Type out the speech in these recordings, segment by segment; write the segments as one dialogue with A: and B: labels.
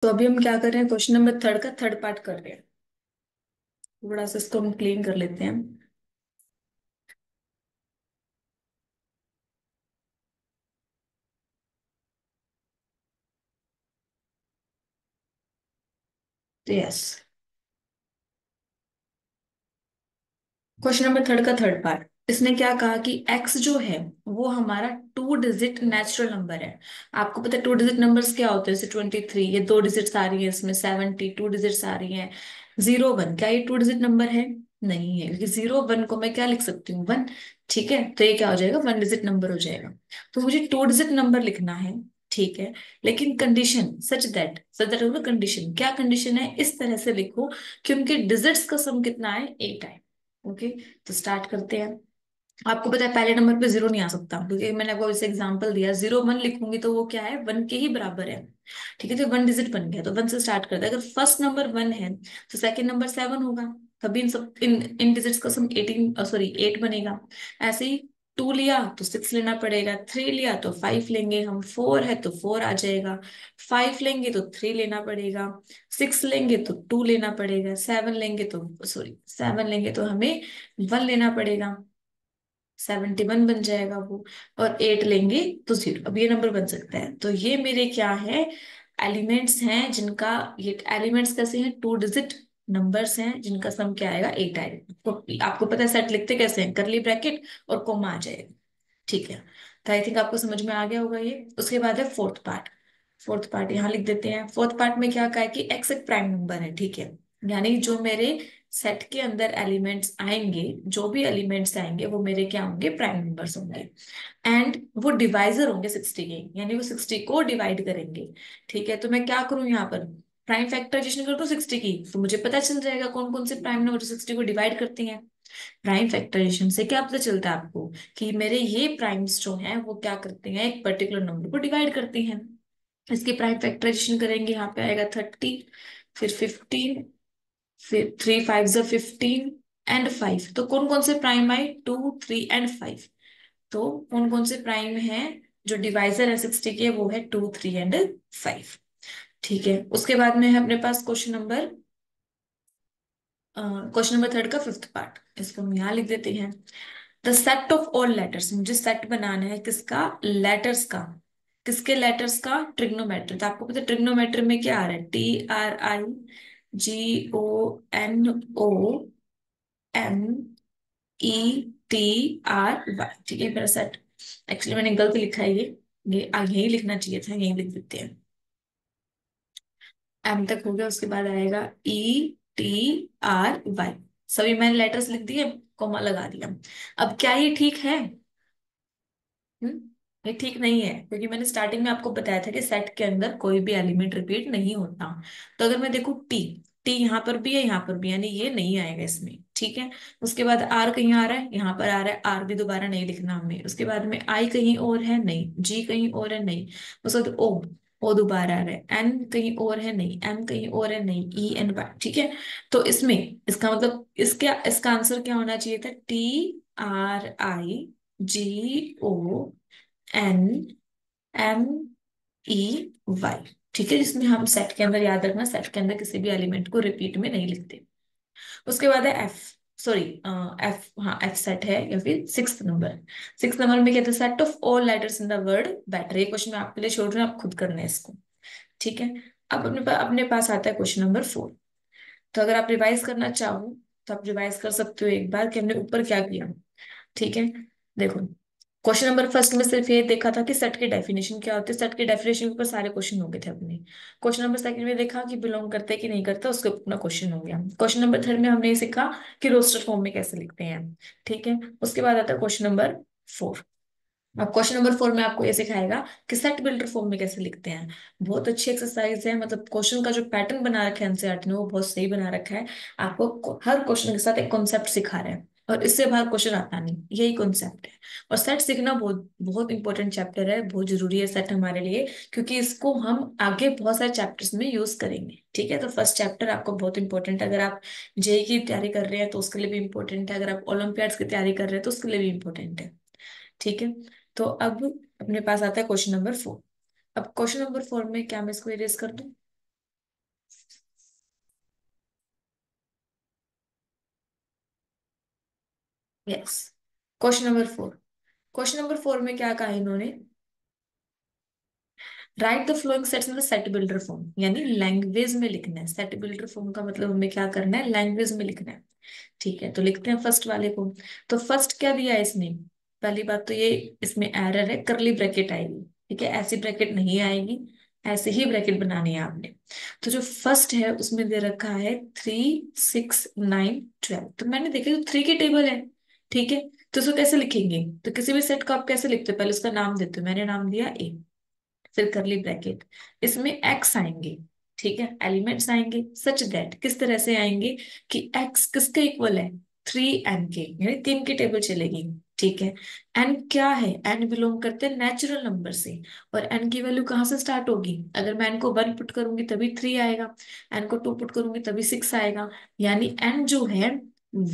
A: तो अभी हम क्या कर रहे हैं, क्वेश्चन नंबर थर्ड का थर्ड पार्ट कर रहे हैं। थोड़ा सा इसको हम क्लीन कर लेते हैं। तो यस, क्वेश्चन नंबर थर्ड का थर्ड पार्ट। इसने क्या कहा कि x जो है वो हमारा टू डिजिट नेचुरल नंबर है। आपको पता है टू डिजिट नंबर्स क्या होते हैं, जैसे 23 ये दो डिजिट्स आ रही है, इसमें 70 टू डिजिट्स आ रही है। 0 1 क्या ये टू डिजिट नंबर है? नहीं है, क्योंकि 0 1 को मैं क्या लिख सकती हूँ, 1। ठीक है, तो ये क्या हो जाएगा, वन डिजिट नंबर हो जाएगा। तो मुझे टू डिजिट नंबर लिखना है। ठीक है, लेकिन कंडीशन सच दैट होगा। कंडीशन क्या, कंडीशन है इस तरह से लिखो कि उनके डिजिट्स का सम कितना है, 8 है। ओके, तो स्टार्ट करते हैं। आपको पता है पहले नंबर पे 0 नहीं आ सकता, क्योंकि मैंने आपको इसे एग्जांपल दिया, 0 1 लिखूंगी तो वो क्या है, 1 के ही बराबर है। ठीक है, तो वन डिजिट बन गया, तो 1 से स्टार्ट करते हैं। अगर फर्स्ट नंबर 1 है तो सेकंड नंबर 7 होगा। तभी इन सब इन डिजिट्स का सम 18 सॉरी 8 बनेगा। ऐसे ही 2 लिया तो 6 लेना पड़ेगा, 3 लिया तो 5 लेंगे हम, 4 है तो 4 आ जाएगा। 5 लेंगे तो 3 लेना पड़ेगा। 6 लेंगे तो 2 लेना पड़ेगा। 7 लेंगे तो सॉरी 7 लेंगे तो हमें 1 लेना पड़ेगा। 71 बन जाएगा वो। और 8 लेंगे तो 0। अब ये नंबर बन सकता है, तो ये मेरे क्या है, एलिमेंट्स हैं जिनका, ये एलिमेंट्स कैसे हैं, टू डिजिट नंबर्स हैं जिनका सम क्या आएगा, 8 आएगा। आपको पता है सेट लिखते कैसे हैं, करली ब्रैकेट और कोमा आ जाएगा। ठीक है, तो आई थिंक आपको समझ में आ गया होगा ये। उसके बाद है फोर्थ पार्ट। फोर्थ पार्ट यहाँ लिख देते हैं। फोर्थ पार्ट में क्या कहा है कि एक्स एक प्राइम नंबर है। ठीक है, यानी जो मेरे सेट के अंदर एलिमेंट्स आएंगे, जो भी एलिमेंट्स आएंगे वो मेरे क्या होंगे, प्राइम नंबर्स होंगे। एंड वो डिवाइजर होंगे 60 के, यानी वो 60 को डिवाइड करेंगे। ठीक है, तो मैं क्या करूं यहाँ पर, प्राइम फैक्टराइजेशन कर दूं 60 की, तो मुझे पता चल जाएगा कौन कौन से प्राइम नंबर 60 को डिवाइड करती हैं। प्राइम फैक्टराइजेशन से क्या पता चलता है आपको, कि मेरे ये प्राइम्स जो हैं वो क्या करते हैं, एक पर्टिकुलर नंबर को डिवाइड करती हैं। इसकी प्राइम फैक्टराइजेशन करेंगे, यहाँ पे आएगा 30, फिर 15, फिर 3 5 जो 15 एंड 5। तो कौन कौन से प्राइम आए, 2 3 एंड 5। तो कौन कौन से प्राइम हैं जो डिवाइजर है 60 के, वो है 2 3 एंड 5। ठीक है, उसके बाद में है अपने पास क्वेश्चन नंबर थर्ड का फिफ्थ पार्ट। इसको हम यहाँ लिख देते हैं। The set of all letters, मुझे सेट बनाना है किसका, लेटर्स का। किसके लेटर्स का, ट्रिग्नोमेट्री। तो आपको पता है ट्रिग्नोमेट्री में क्या आ रहा है, TRIGONOMETRY। ठीक है, मेरा सेट, एक्चुअली मैंने गलत लिखा है ये यही लिखना चाहिए था, यही लिख देते हैं। एम तक हो गया, उसके बाद आएगा ETRY। सभी मैंने लेटर्स लिख दिए, कॉमा लगा दिया। अब क्या ये ठीक है? ये ठीक नहीं है, क्योंकि मैंने स्टार्टिंग में आपको बताया था कि सेट के अंदर कोई भी एलिमेंट रिपीट नहीं होता। तो अगर मैं देखूं टी, टी यहाँ पर भी है यहाँ पर भी, यानी ये नहीं आएगा इसमें। ठीक है, उसके बाद आर कहीं आ रहा है, यहाँ पर आ रहा है, आर भी दोबारा नहीं लिखना हमें। उसके बाद में आई कहीं और है, नहीं। जी कहीं और है, नहीं। उसके बाद ओ दोबारा आ रहा है। एन कहीं और है, नहीं। एम कहीं और है, नहीं। ENY। ठीक है, तो इसमें इसका मतलब इसका आंसर क्या होना चाहिए था, TRIGONMEY। ठीक है, जिसमें हम सेट के अंदर, याद रखना सेट के अंदर किसी भी एलिमेंट को रिपीट में नहीं लिखते। उसके बाद है एफ, सॉरी एफ, हाँ एफ सेट है, या फिर सिक्स नंबर। सिक्स नंबर में कहते हैं set of all letters in the word better. ये क्वेश्चन मैं आपके लिए छोड़ रही हूँ, आप खुद करना है इसको। ठीक है, अब अपने पास आता है क्वेश्चन नंबर 4। तो अगर आप रिवाइज करना चाहो तो आप रिवाइज कर सकते हो एक बार, कि हमने ऊपर क्या किया। ठीक है, देखो क्वेश्चन नंबर फर्स्ट में सिर्फ ये देखा था कि सेट की डेफिनेशन क्या होती है, सेट की डेफिनेशन के ऊपर सारे क्वेश्चन हो गए थे अपने। क्वेश्चन नंबर सेकंड में देखा कि बिलोंग करते हैं कि नहीं करता, उसके ऊपर अपना क्वेश्चन हो गया। क्वेश्चन नंबर थर्ड में हमने ये सीखा कि रोस्टर फॉर्म में कैसे लिखते हैं। ठीक है, उसके बाद आता है क्वेश्चन नंबर 4। अब क्वेश्चन नंबर 4 में आपको ये सिखाएगा कि सेट बिल्डर फॉर्म में कैसे लिखते हैं। बहुत अच्छी एक्सरसाइज है, मतलब क्वेश्चन का जो पैटर्न बना रखा है एनसीईआरटी ने वो बहुत सही बना रखा है। आपको हर क्वेश्चन के साथ एक कॉन्सेप्ट सिखा रहे हैं, और इससे बाहर क्वेश्चन आता नहीं, यही कॉन्सेप्ट है। और सेट सीखना बहुत बहुत इंपॉर्टेंट चैप्टर है, बहुत जरूरी है सेट हमारे लिए, क्योंकि इसको हम आगे बहुत सारे चैप्टर्स में यूज करेंगे। ठीक है, तो फर्स्ट चैप्टर आपको बहुत इंपॉर्टेंट है। अगर आप जेई की तैयारी कर रहे हैं तो उसके लिए भी इंपॉर्टेंट है, अगर आप ओलंपियाड्स की तैयारी कर रहे हैं तो उसके लिए भी इंपॉर्टेंट है। ठीक है, तो अब अपने पास आता है क्वेश्चन नंबर 4। अब क्वेश्चन नंबर 4 में क्या मैं इसको इरेज कर दूं, yes. Question number 4। Question number 4 में क्या कहा इन्होंने, right the flowing sets in the set builder form, यानी लैंग्वेज में लिखना है। सेट बिल्डर फॉर्म का मतलब हमें क्या करना है, लैंग्वेज में लिखना है। ठीक है, तो लिखते हैं फर्स्ट वाले को। तो फर्स्ट क्या दिया है इसने, पहली बात तो ये इसमें एरर है, करली ब्रैकेट आएगी। ठीक है, ऐसी ब्रैकेट नहीं आएगी, ऐसे ही ब्रैकेट बनानी है आपने। तो जो फर्स्ट है उसमें दे रखा है 3, 6, 9, 12। तो मैंने देखा तो 3 की टेबल है। ठीक है, तो इसको कैसे लिखेंगे, तो किसी भी सेट को आप कैसे लिखते हो, पहले उसका नाम देते हो, मैंने नाम दिया ए, फिर करली ब्रैकेट, इसमें एक्स आएंगे। ठीक है, एलिमेंट्स आएंगे सच दैट, किस तरह से आएंगे कि एक्स किसके इक्वल है, 3n के, यानी 3 की टेबल चलेगी। ठीक है, एन क्या है, एन बिलोंग करते हैं नेचुरल नंबर से। और एन की वैल्यू कहाँ से स्टार्ट होगी, अगर मैं एन को 1 पुट करूंगी तभी 3 आएगा, एन को 2 पुट करूंगी तभी 6 आएगा। यानी एन जो है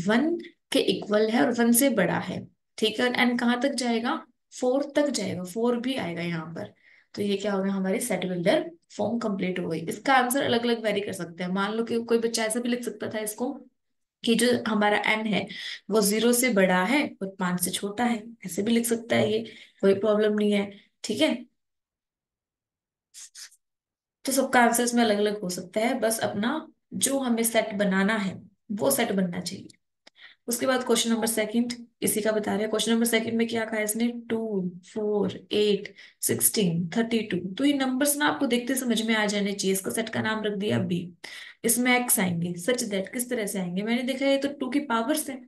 A: 1 के इक्वल है और 1 से बड़ा है। ठीक है, और एन कहाँ तक जाएगा, 4 तक जाएगा, 4 भी आएगा यहाँ पर। तो ये क्या हो गया, हमारी सेट बिल्डर फॉर्म कंप्लीट हो गई। इसका आंसर अलग अलग वेरी कर सकते हैं, मान लो कि कोई बच्चा ऐसा भी लिख सकता था इसको कि जो हमारा एन है वो 0 से बड़ा है और 5 से छोटा है, ऐसे भी लिख सकता है, ये कोई प्रॉब्लम नहीं है। ठीक है, तो सबका आंसर इसमें अलग अलग हो सकता है, बस अपना जो हमें सेट बनाना है वो सेट बनना चाहिए। उसके बाद क्वेश्चन नंबर 2 इसी का बता रहे हैं। क्वेश्चन नंबर 2 में क्या कहा है इसने, 2, 4, 8, 16, 32। तो ये नंबर्स ना आपको देखते समझ में आ जाने चाहिए। इसका सेट का नाम रख दिया बी, इसमें एक्स आएंगे सच दैट, किस तरह से आएंगे, मैंने देखा ये तो 2 की पावर से।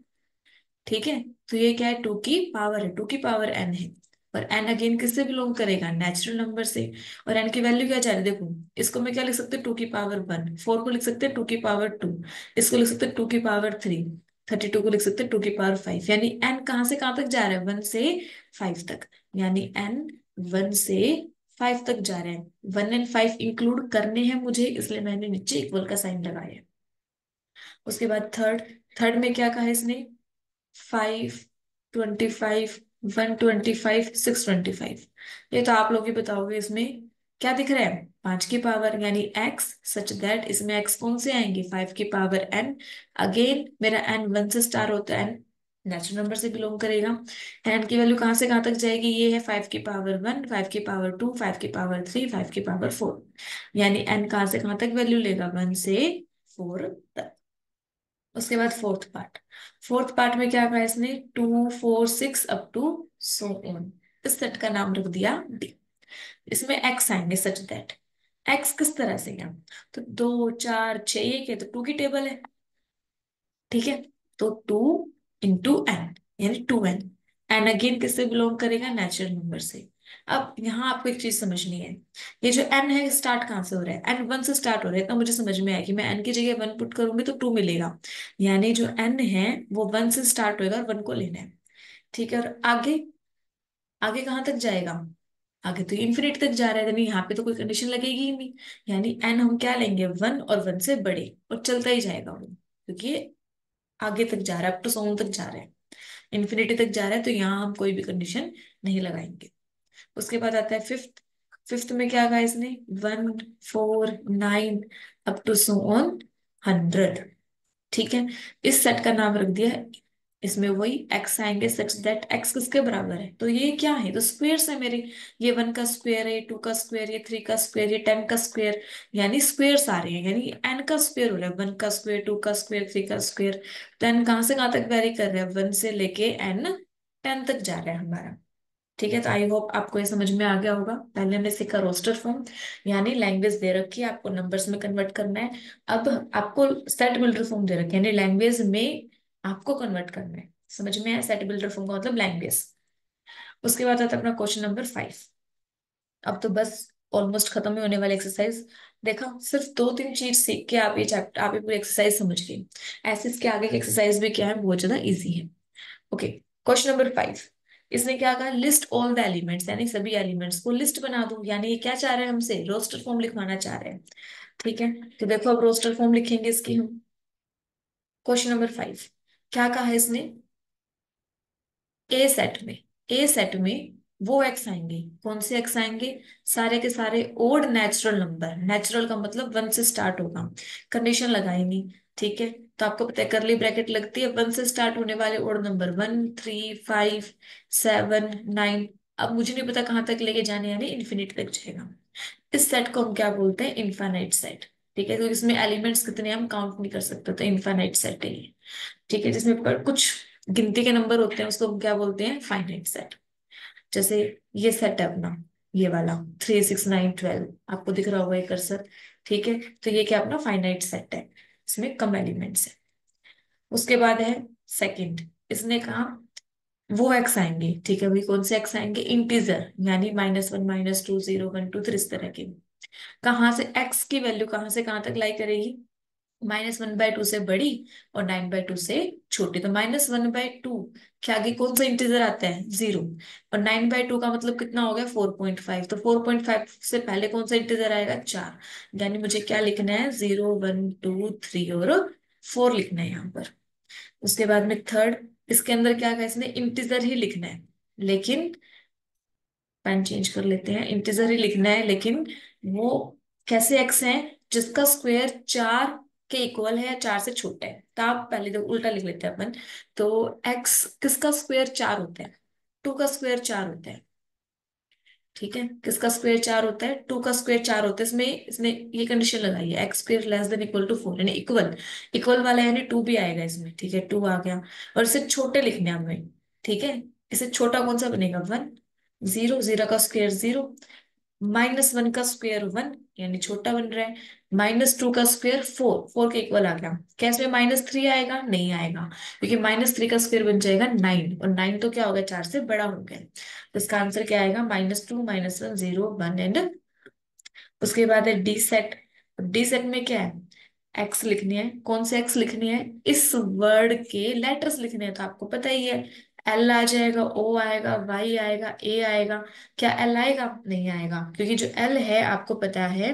A: ठीक है, तो ये क्या है, 2 की पावर है, 2 की पावर एन है। और एन अगेन किससे बिलोंग करेगा, नेचुरल नंबर से। और एन की वैल्यू क्या जा रही है, देखो इसको मैं क्या लिख सकते हैं, 2 की पावर 1, 4 को लिख सकते हैं 2 की पावर 2, इसको लिख सकते हैं 2 की पावर 3, 32 को लिख सकते हैं 2 की पावर 5। यानी एन कहाँ से कहाँ तक जा रहा है, 1 से 5 तक। यानी एन 1 से 5 तक जा रहे हैं, 1 और 5 इंक्लूड करने हैं मुझे, इसलिए मैंने नीचे इक्वल का साइन लगाया है। उसके बाद थर्ड, थर्ड में क्या कहा है इसने, 5, 25, 125, 625। ये तो आप लोग ही बताओगे, इसमें क्या दिख रहा है, 5 की पावर, यानी एक्स सच दैट इसमें एक्स कौन से आएंगे, 5 की पावर n। अगेन मेरा n 1 से स्टार होता है, n नेचुरल नंबर से बिलोंग करेगा। एन की वैल्यू कहाँ से कहाँ तक जाएगी, ये है 5 की पावर 1, 5 की पावर 2, 5 की पावर 3, 5 की पावर 4। यानी n कहाँ से कहाँ तक वैल्यू लेगा, 1 से 4 तक। उसके बाद फोर्थ पार्ट में क्या कहा इसने, 2, 4, 6 अप टू सो ऑन। इस सेट का नाम रख दिया डी, इसमें एक्स आएंगे सच दैट। एक्स किस तरह से गया, तो 2, 4, 6 एक है तो 2 की टेबल है। ठीक है, तो 2 इंटू n, यानी 2n। एन अगेन किससे बिलोंग करेगा, नेचुरल नंबर से। अब यहाँ आपको एक चीज समझनी है, ये जो n है स्टार्ट कहाँ से हो रहा है, n 1 से स्टार्ट हो रहा है, इतना मुझे समझ में आया कि मैं n की जगह 1 पुट करूंगी तो 2 मिलेगा। यानी जो n है वो 1 से स्टार्ट होएगा और 1 को लेना है। ठीक है, और आगे, आगे कहाँ तक जाएगा, आगे तो इन्फिनिट तक जा रहा है, यानी यहाँ पे तो कोई कंडीशन लगेगी ही नहीं। यानी n हम क्या लेंगे, 1 और 1 से बड़े, और चलता ही जाएगा वो, क्योंकि ये आगे तक जा रहा है, अप टू सोन तक जा रहा है, इन्फिनिटी तक जा रहा है, तो यहाँ हम कोई भी कंडीशन नहीं लगाएंगे। उसके बाद आता है फिफ्थ। फिफ्थ में क्या कहा इसने, 1, 4, 9 अप टू सो ऑन 100। ठीक है, इस सेट का नाम रख दिया है, इसमें वही एक्स आएंगे सच दैट एक्स किसके बराबर है, तो ये क्या है, तो स्क्वेयर्स है मेरे। ये 1 का स्क्वायर है, 2 का स्क्वायर, ये 3 का स्क्वायर, ये 10 का स्क्वायर। यानी स्क्वेयर्स आ रहे हैं, यानी एन का स्क्वायर हो रहा है, 1 का स्क्वायर, 2 का स्क्वायर, 3 का स्क्वायर। तो एन कहाँ से कहाँ तक वेरी कर रहा है, 1 से लेके एन 10 तक जा रहा है हमारा। ठीक है, तो आई होप आपको ये समझ में आ गया होगा। पहले हमने सीखा रोस्टर फॉर्म, यानी लैंग्वेज दे रखी है आपको नंबर्स में कन्वर्ट करना है। अब आपको सेट बिल्डर फॉर्म दे रखी है, यानी लैंग्वेज में आपको कन्वर्ट करना है। समझ में आया, सेट बिल्डर फॉर्म का मतलब लैंग्वेज। उसके बाद आता है अपना क्वेश्चन नंबर 5। अब तो बस ऑलमोस्ट खत्म ही होने वाली एक्सरसाइज। देखा, सिर्फ 2-3 चीज सीख के आप ये चैप्टर, आप ये पूरी एक्सरसाइज समझ गए। ऐसे इसके आगे की एक्सरसाइज भी क्या है, बहुत ज्यादा इजी है। ओके, क्वेश्चन नंबर 5, इसने क्या कहा, लिस्ट ऑल द एलिमेंट्स, यानी सभी एलिमेंट्स को लिस्ट बना दो। यानी ये क्या चाह रहे हैं हमसे, रोस्टर फॉर्म लिखवाना चाह रहे हैं। ठीक है, तो देखो अब रोस्टर फॉर्म लिखेंगे इसकी हम। क्वेश्चन नंबर 5 क्या कहा है इसने, ए सेट में वो एक्स आएंगे, कौन से एक्स आएंगे, सारे के सारे ओड नेचुरल नंबर, नेचुरल का मतलब 1 से स्टार्ट होगा, कंडीशन लगाएंगी। ठीक है, तो आपको पता है करली ब्रैकेट लगती है, 1 से स्टार्ट होने वाले ओड नंबर 1 3 5 7 9। अब मुझे नहीं पता कहाँ तक लेके जाने, यानी इन्फिनिट तक जाएगा। इस सेट को हम क्या बोलते हैं, इनफाइनाइट सेट। ठीक है, तो इसमें एलिमेंट्स कितने हम काउंट नहीं कर सकते, तो इनफाइनाइट सेट है ये। ठीक है, जिसमें कुछ गिनती के नंबर होते हैं उसको हम क्या बोलते हैं, फाइनाइट सेट। जैसे ये सेट है अपना, ये वाला 3 6 9 12, आपको दिख रहा होगा ये कर्सर। ठीक है, तो ये क्या अपना फाइनाइट सेट है, इसमें कम एलिमेंट्स है। उसके बाद है सेकंड, इसने कहा वो एक्स आएंगे। ठीक है, वही कौन से एक्स आएंगे, इंटीजर, यानी -1 -2 0 1 2 3 इस तरह के। कहाँ से एक्स की वैल्यू कहाँ से कहाँ तक लाई करेगी, -1/2 से बड़ी और 9/2 से छोटी। तो -1/2 के आगे कौन सा इंटीजर आता है, 0। और 9/2 का मतलब कितना हो गया, 4.5। तो 4.5 से पहले कौन सा इंटीजर आएगा, 4। यानी मुझे क्या लिखना है, 0 1 2 3 और 4 लिखना है यहाँ पर। उसके बाद में थर्ड, इसके अंदर क्या है, इसने इंटीजर ही लिखना है, लेकिन पेन चेंज कर लेते हैं, इंटीजर ही लिखना है, लेकिन वो कैसे एक्स है, जिसका स्क्वायर 4 के इक्वल है या 4 से छोटा है। तो आप पहले तो उल्टा लिख लेते हैं अपन। तो एक्स किसका स्क्वायर 4 होता है, 2 का स्क्वायर 4 होता है। ठीक है, किसका स्क्वायर 4 होता है, 2 का स्क्वायर 4 होता है। इसमें इसने ये कंडीशन लगाई है, x square less than equal to 4, यानी इक्वल, इक्वल वाला यानी 2 भी आएगा इसमें। ठीक है, 2 आ गया। और इसे छोटे लिखने हैं हमें। ठीक है, इसे छोटा कौन सा बनेगा, 1। 0 0 का स्क्वायर 0, -1 का स्क्वायर 1, यानी छोटा बन रहा है। -2 का स्क्वायर 4, 4 के इक्वल आ गया। क्या इसमें -3 आएगा, नहीं आएगा, क्योंकि -3 का स्क्वायर बन जाएगा 9, और 9 तो क्या हो गया, 4 से बड़ा हो गया। तो इसका आंसर क्या आएगा, -2 -1 0 1 एंड। उसके बाद है डी सेट। डी सेट में क्या है, एक्स लिखनी है। कौन से एक्स लिखनी है, इस वर्ड के लेटर्स लिखने हैं, तो आपको पता ही है, एल आ जाएगा, ओ आएगा, वाई आएगा, ए आएगा। क्या एल आएगा, नहीं आएगा, क्योंकि जो एल है आपको पता है।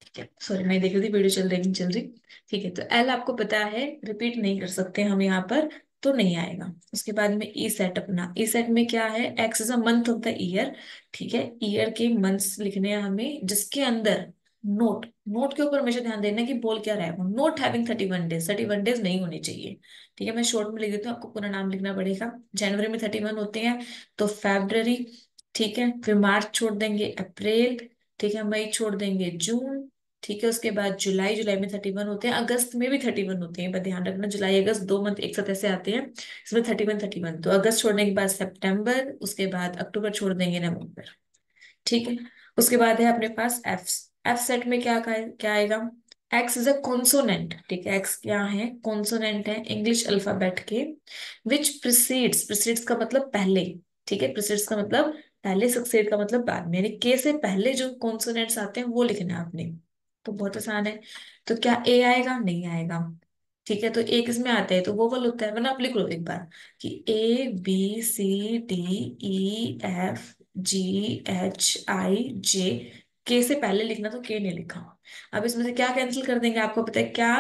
A: ठीक है, सॉरी मैं देख रही थी वीडियो चल रही चल रही। ठीक है, तो एल आपको पता है, रिपीट नहीं कर सकते हम यहाँ पर, तो नहीं आएगा। उसके बाद में ई सेट, अपना ई सेट में क्या है, x is a month of the year. ठीक है, ईयर के मंथ्स लिखने हैं हमें, जिसके अंदर नोट, नोट के ऊपर हमेशा ध्यान देना कि बोल क्या रहा है, नोट हैविंग 31 डेज, 31 डेज नहीं होने चाहिए। ठीक है, मैं शॉर्ट में लिख देती हूँ, आपको पूरा नाम लिखना पड़ेगा। जनवरी में 31 होते हैं, तो फेब्रवरी। ठीक है, फिर मार्च छोड़ देंगे, अप्रैल। ठीक है, मई छोड़ देंगे, जून। ठीक है, उसके बाद जुलाई, जुलाई में 31 होते हैं, अगस्त में भी 31 होते हैं, पर ध्यान रखना जुलाई अगस्त 2 मंथ एक साथ ऐसे आते हैं, इसमें 31 31। तो अगस्त छोड़ने के बाद सितंबर, उसके बाद अक्टूबर छोड़ देंगे, नवंबर। ठीक है, उसके बाद है अपने पास एफ। एफ सेट में क्या आएगा, एक्स इज अ कॉन्सोनेंट। ठीक है, एक्स क्या है, कॉन्सोनेंट है इंग्लिश अल्फाबेट के, विच प्रिसीड्स, प्रिसीड्स का मतलब पहले। ठीक है, प्रिसीड्स का मतलब पहले, सक्सेड का मतलब बाद में, यानी के से पहले जो कॉन्सोनेंट्स आते हैं वो लिखना है आपने। तो बहुत आसान है। तो क्या ए आएगा, नहीं आएगा। ठीक है, तो ए किस में आता है, तो वो वाला होता है, वरना आप लिख लो एक बार कि ABCDEF GHI J। के से पहले लिखना, तो के नहीं लिखा। अब इसमें से क्या कैंसिल कर देंगे, आपको पता है क्या,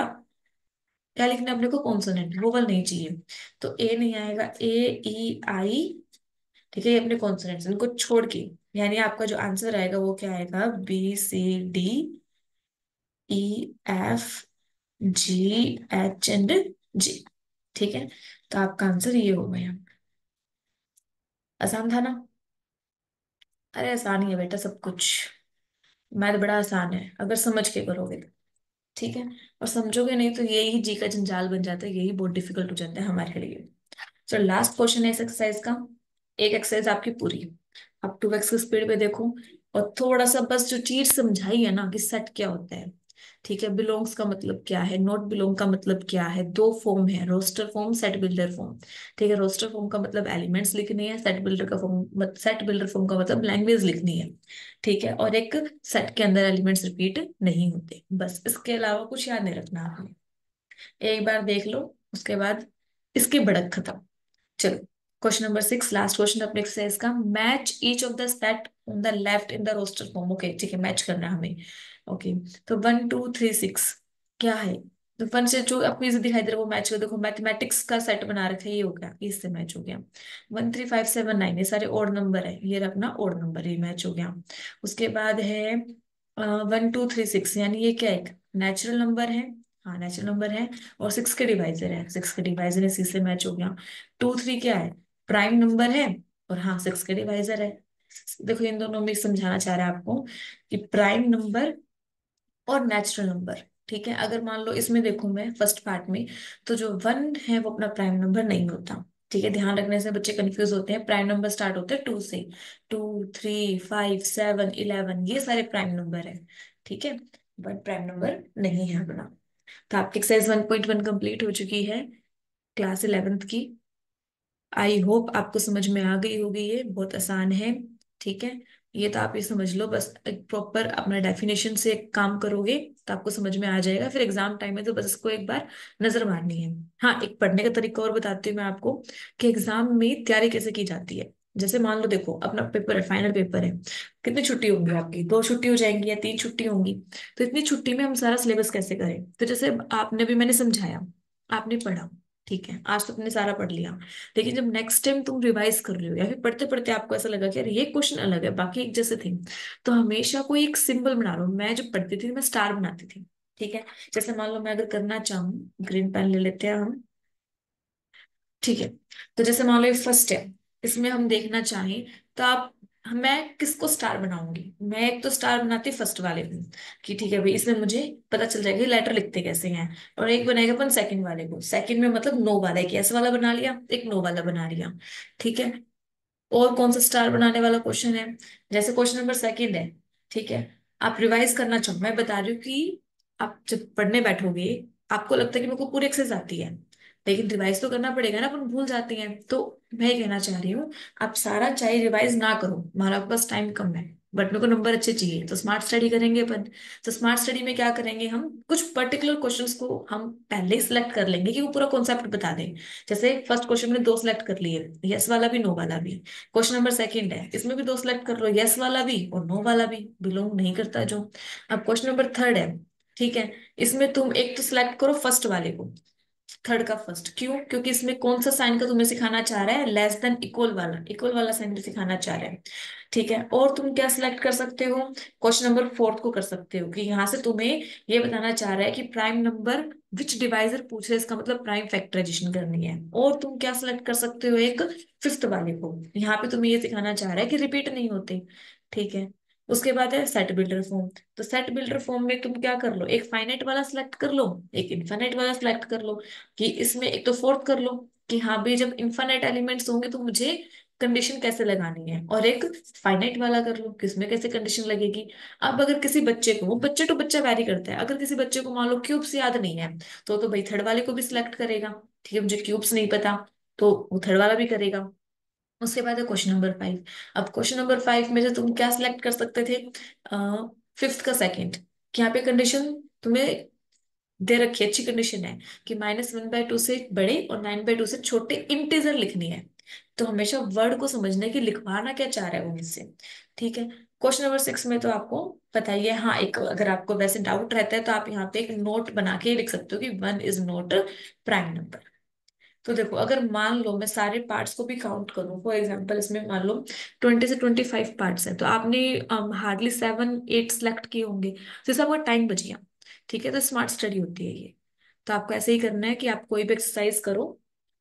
A: क्या लिखना है अपने को, कॉन्सोनेंट, वोवल नहीं चाहिए। तो ए नहीं आएगा, AEI। ठीक है, ये अपने कॉन्सोनेंट्स, इनको छोड़ के, यानी आपका जो आंसर आएगा वो क्या आएगा, BCDEFGH एंड G। ठीक है, तो आपका आंसर ये हो गया। आसान था ना, अरे आसान ही है बेटा सब कुछ, मैथ बड़ा आसान है अगर समझ के करोगे तो। ठीक है, और समझोगे नहीं तो यही जी का जंजाल बन जाता है, यही बहुत डिफिकल्ट हो जाता है हमारे लिए। चलो लास्ट क्वेश्चन है इस एक्सरसाइज का, एक एक्सरसाइज आपकी पूरी। अब 2x की स्पीड पे देखो, और थोड़ा सा बस जो चीज समझाई है ना कि सेट क्या होता है। ठीक है, बिलोंग्स का मतलब क्या है, नॉट बिलोंग का मतलब क्या है, दो फॉर्म है, roster form, set builder form. ठीक है, रोस्टर फॉर्म का मतलब एलिमेंट्स लिखनी है, सेट बिल्डर का फॉर्म, सेट बिल्डर फॉर्म का मतलब लैंग्वेज लिखनी है। ठीक है, और एक सेट के अंदर एलिमेंट्स रिपीट नहीं होते, बस इसके अलावा कुछ याद नहीं रखना आपने। एक बार देख लो, उसके बाद इसकी बढ़त खत्म। चलो, क्वेश्चन नंबर 6, लास्ट क्वेश्चन अपने एक्सरसाइज का, match each of the set on the left in the roster form. Okay, ठीक है, मैच करना है हमें। ओके, तो 1 2 3 6 क्या है, तो 1 से जो आपको इसे दिखाई दे रहा है वो मैच कर, देखो मैथमेटिक्स का सेट बना रखा है, ये हो गया, इससे मैच हो गया। 1 3 5 7 9 ये सारे ओड नंबर है, ये अपना ओड नंबर, ये मैच हो गया। उसके बाद है 1236, यानी ये क्या है, एक नेचुरल नंबर है। हाँ नेचुरल नंबर है। और सिक्स के डिवाइजर है, सिक्स के डिवाइजर इसी से मैच हो गया। 23 क्या है, प्राइम नंबर है। और हाँ सिक्स के डिवाइजर है। देखो इन दोनों में समझाना चाह रहा है आपको कि प्राइम नंबर और नेचुरल नंबर। ठीक है, अगर मान लो इसमें देखूं मैं फर्स्ट पार्ट में, तो जो वन है वो अपना प्राइम नंबर नहीं होता। ठीक है, ध्यान रखने से बच्चे कंफ्यूज होते हैं। प्राइम नंबर स्टार्ट होते हैं टू से। 2, 3, 5, 7, 11, ये सारे प्राइम नंबर है। ठीक है, बट प्राइम नंबर नहीं है अपना। तो आपकी एक्सरसाइज 1.1 कंप्लीट हो चुकी है, क्लास 11th की। आई होप आपको समझ में आ गई होगी, ये बहुत आसान है। ठीक है, ये तो आप ये समझ लो, बस एक प्रॉपर अपना डेफिनेशन से काम करोगे तो आपको समझ में आ जाएगा। फिर एग्जाम टाइम में तो बस इसको एक बार नजर मारनी है। हाँ, एक पढ़ने का तरीका और बताती हूँ मैं आपको कि एग्जाम में तैयारी कैसे की जाती है। जैसे मान लो देखो अपना पेपर है, फाइनल पेपर है, कितनी छुट्टी होंगी आपकी, 2 छुट्टी हो जाएंगी या 3 छुट्टी होंगी। तो इतनी छुट्टी में हम सारा सिलेबस कैसे करें। तो जैसे आपने भी, मैंने समझाया, आपने पढ़ा, ठीक है, आज तो तुमने सारा पढ़ लिया। लेकिन जब नेक्स्ट टाइम तुम रिवाइज कर रहे हो या फिर पढ़ते पढ़ते आपको ऐसा लगा कि यार ये क्वेश्चन अलग है, बाकी एक जैसे थे, तो हमेशा कोई एक सिंबल बना लो। मैं जब पढ़ती थी मैं स्टार बनाती थी। ठीक है, जैसे मान लो मैं अगर करना चाहूँ, ग्रीन पेन ले लेते हैं हम। ठीक है, तो जैसे मान लो ये फर्स्ट है, इसमें हम देखना चाहें तो आप, मैं किसको स्टार बनाऊंगी। मैं एक तो स्टार बनाती फर्स्ट वाले में, कि ठीक है भाई इसमें मुझे पता चल जाएगा लेटर लिखते कैसे हैं। और एक बनाएगा अपन सेकंड वाले को, सेकंड में मतलब नो वाला, एक ऐसे वाला बना लिया, एक नो वाला बना लिया। ठीक है, और कौन सा स्टार बनाने वाला क्वेश्चन है, जैसे क्वेश्चन नंबर सेकंड है। ठीक है, आप रिवाइज करना चाहो, मैं बता रही हूँ कि आप जब पढ़ने बैठोगे आपको लगता है कि मेरे को पूरी एक्सेस आती है, लेकिन रिवाइज तो करना पड़ेगा ना, अपन भूल जाते हैं। तो मैं ये कहना चाह रही हूँ, आप सारा चाहे रिवाइज ना करो, हमारा पास टाइम कम है, बट मेरे को नंबर अच्छे चाहिए, तो स्मार्ट स्टडी करेंगे अपन। तो स्मार्ट स्टडी में क्या करेंगे, हम कुछ पर्टिकुलर क्वेश्चंस को हम पहले ही सिलेक्ट कर लेंगे कि वो पूरा कॉन्सेप्ट बता दें। जैसे फर्स्ट क्वेश्चन में दो सिलेक्ट कर लिए, यस वाला भी नो वाला भी। क्वेश्चन नंबर सेकंड है, इसमें भी दो सिलेक्ट कर लो, यस वाला भी और नो वाला भी, बिलोंग नहीं करता जो। अब क्वेश्चन नंबर थर्ड है, ठीक है, इसमें तुम एक तो सिलेक्ट करो फर्स्ट वाले को, थर्ड का फर्स्ट, क्यों, क्योंकि इसमें कौन सा साइन का तुम्हें सिखाना चाह रहा है, लेस देन इक्वल वाला, इक्वल वाला साइन सिखाना चाह रहा है। ठीक है, और तुम क्या सिलेक्ट कर सकते हो, क्वेश्चन नंबर फोर्थ को कर सकते हो, कि यहाँ से तुम्हें ये बताना चाह रहा है कि प्राइम नंबर विच डिवाइजर पूछ रहे हैं, इसका मतलब प्राइम फैक्टराइजेशन करनी है। और तुम क्या सिलेक्ट कर सकते हो, एक फिफ्थ वाले को, यहाँ पे तुम्हें ये सिखाना चाह रहा है कि रिपीट नहीं होते। ठीक है, उसके बाद है सेट बिल्डर फॉर्म। तो सेट बिल्डर फॉर्म में तुम क्या कर लो, एक फाइनाइट वाला सिलेक्ट कर लो, एक इनफाइनाइट वाला सिलेक्ट कर लो, कि इसमें एक तो फोर्थ कर लो, कि हाँ भाई जब इनफाइनाइट एलिमेंट्स होंगे तो मुझे कंडीशन कैसे लगानी है, और एक फाइनाइट वाला कर लो किसमें कैसे कंडीशन लगेगी। अब अगर किसी बच्चे को, वो बच्चे टू बच्चा वैरी करता है, अगर किसी बच्चे को मान लो क्यूब्स याद नहीं है, तो भाई थर्ड वाले को भी सिलेक्ट करेगा। ठीक है, मुझे क्यूब्स नहीं पता, तो वो थर्ड वाला भी करेगा। उसके बाद है क्वेश्चन नंबर 5। अब क्वेश्चन नंबर 5 में से तुम क्या सिलेक्ट कर सकते थे, फिफ्थ का सेकंड, कि यहाँ पे कंडीशन तुम्हें दे रखी है, अच्छी कंडीशन है, कि -1/2 से बड़े और 9/2 से छोटे इंटीजर लिखनी है। तो हमेशा वर्ड को समझने की, लिखवाना क्या चाह रहा है वो मुझसे। ठीक है, क्वेश्चन नंबर 6 में तो आपको पता ही है। हाँ, एक अगर आपको वैसे डाउट रहता है तो आप यहाँ पे एक नोट बना के लिख सकते हो कि one is not prime number. तो देखो अगर मान लो मैं सारे पार्ट्स को भी काउंट करूं, फॉर एग्जांपल इसमें मान लो 20 से 25 पार्ट्स हैं, तो आपने हार्डली 7 8 सेलेक्ट किए होंगे, तो इससे आपका टाइम बच गया। ठीक है, तो स्मार्ट स्टडी होती है ये। तो आपको ऐसे ही करना है कि आप कोई भी एक्सरसाइज करो,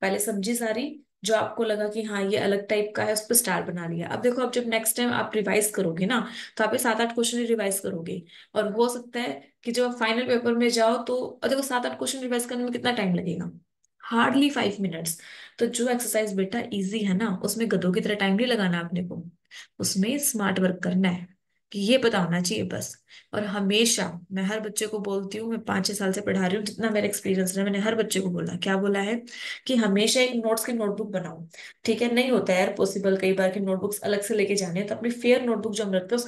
A: पहले समझी सारी, जो आपको लगा कि हाँ ये अलग टाइप का है, उस पर स्टार बना लिया। अब देखो, अब जब नेक्स्ट टाइम आप रिवाइज करोगे ना, तो आप ये 7 8 क्वेश्चन ही रिवाइज करोगे। और हो सकता है कि जब आप फाइनल पेपर में जाओ तो, और देखो 7 8 क्वेश्चन रिवाइज करने में कितना टाइम लगेगा, हार्डली 5 मिनट्स। तो जो एक्सरसाइज बेटा इजी है ना, उसमें गधों की तरह टाइम नहीं लगाना आपने को, उसमें स्मार्ट वर्क करना है, कि ये पता होना चाहिए बस। और हमेशा मैं हर बच्चे को बोलती हूँ, मैं 5 6 साल से पढ़ा रही हूँ, जितना मेरा एक्सपीरियंस रहा मैंने हर बच्चे को बोला, क्या बोला है, कि हमेशा एक नोट्स की नोटबुक बनाओ। ठीक है, नहीं होता है यार पॉसिबल कई बार कि नोटबुक्स अलग से लेके जाने हैं, तो अपनी फेयर नोटबुक जो हम रखते हैं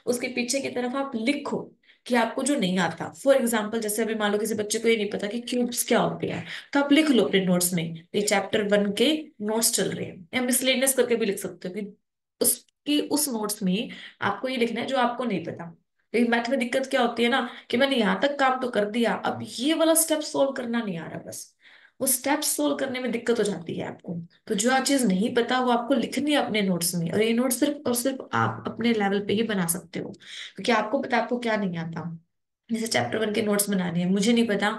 A: उसके पीछे की तरफ आप लिखो कि आपको जो नहीं आता। फॉर एग्जाम्पल जैसे अभी मान लो किसी बच्चे को ये नहीं पता कि क्यूब्स क्या होते हैं, तो आप लिख लो अपने नोट्स में, ये चैप्टर 1 के नोट्स चल रहे हैं, या मिसलेनियस करके भी लिख सकते हो, कि उसकी उस नोट्स में आपको ये लिखना है जो आपको नहीं पता। लेकिन मैथ में दिक्कत क्या होती है ना, कि मैंने यहाँ तक काम तो कर दिया, अब ये वाला स्टेप सोल्व करना नहीं आ रहा बस। वो स्टेप्स सोल्व करने में दिक्कत हो जाती है आपको। तो जो चीज नहीं पता वो आपको लिखनी है अपने नोट्स में, और ये नोट सिर्फ और सिर्फ आप अपने लेवल पे ही बना सकते हो, क्योंकि आपको पता है आपको क्या नहीं आता। जैसे चैप्टर 1 के नोट्स बनाने हैं, मुझे नहीं पता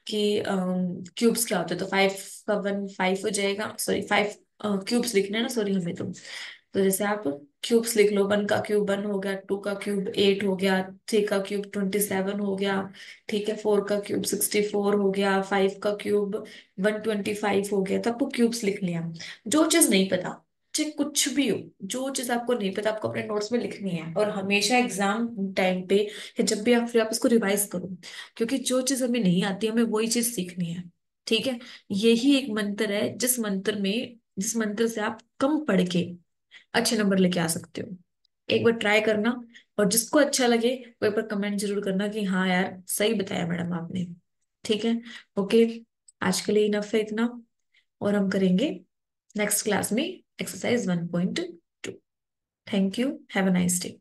A: कि क्यूब्स क्या होते हैं, तो 5 का 1 5 हो जाएगा, सॉरी 5 क्यूब्स लिखने हैं ना, सॉरी हमें तो जैसे आप क्यूब्स लिख लो, 1 का क्यूब 1 हो गया, 2 का क्यूब 8 हो गया, 3 का क्यूब 27 हो गया, ठीक है, 4 का क्यूब 64 हो गया, 5 का क्यूब 125 हो गया। तो आपको क्यूब्स लिख लिया। जो चीज नहीं पता, चाहे कुछ भी हो, जो चीज आपको नहीं पता आपको अपने नोट्स में लिखनी है, और हमेशा एग्जाम टाइम पे या जब भी आप, फिर आप उसको रिवाइज करो, क्योंकि जो चीज हमें नहीं आती हमें वही चीज सीखनी है। ठीक है। यही एक मंत्र है, जिस मंत्र से आप कम पढ़ के अच्छे नंबर लेके आ सकते हो। एक बार ट्राई करना, और जिसको अच्छा लगे वो एक बार कमेंट जरूर करना कि हाँ यार सही बताया मैडम आपने। ठीक है। ओके। आज के लिए इनफ है इतना, और हम करेंगे नेक्स्ट क्लास में exercise 1.2। Thank you, have a nice day.